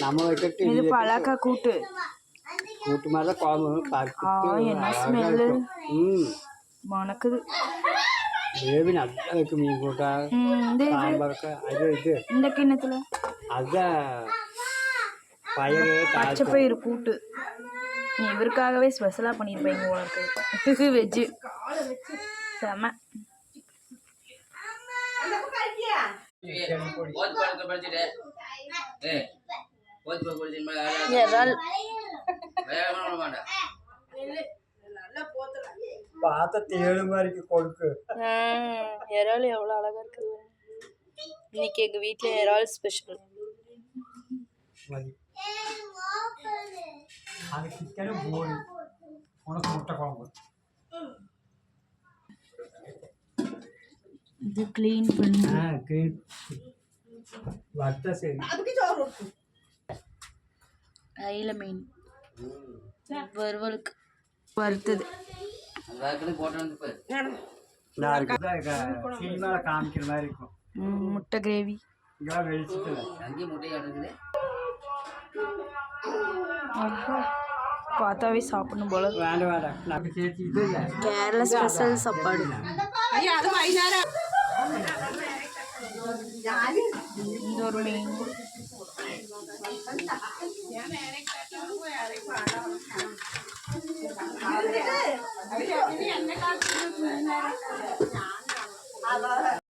நம்ம வைக்கிட்டு இது பலாக்கா கூட்டு. கூட்டு மாதிரி தான் குழம்பு பருப்பு என்ன ஸ்மெல்லு மணக்குது. கிரேவி நல்லா இருக்கு. மீன் கூட்டா சாம்பாருக்கு அது இது இந்த கிண்ணத்துல அதுதான் பயிறு பச்சை பயிறு கூட்டு. நீ இவருக்காகவே ஸ்பெஷலாக பண்ணியிருப்பீங்க உனக்கு. வெஜ்ஜு செம. பார்த்த தேடு மாதிரி கொடுக்கு. இறால் எவ்வளோ அழகா இருக்குது. இன்னைக்கு எங்க வீட்டுல இறால் ஸ்பெஷல். அது சிக்கன் போடு உனக்கு முட்டை குழம்பு. இது க்ளீன் பண்ணி வறுத்தா சரி. அயில மீன் வறுவலுக்கு வறுத்தது. சினிமாவில் காமிக்கிற மாதிரி இருக்கும். முட்டை கிரேவி. பார்த்தாவே சாப்பிடணும் போல. வேண்டாம் வேண்டாம் நம்ம சேர்த்து கேரளா ஸ்பெஷல் சாப்பாடு. இந்த ஒரு மீன்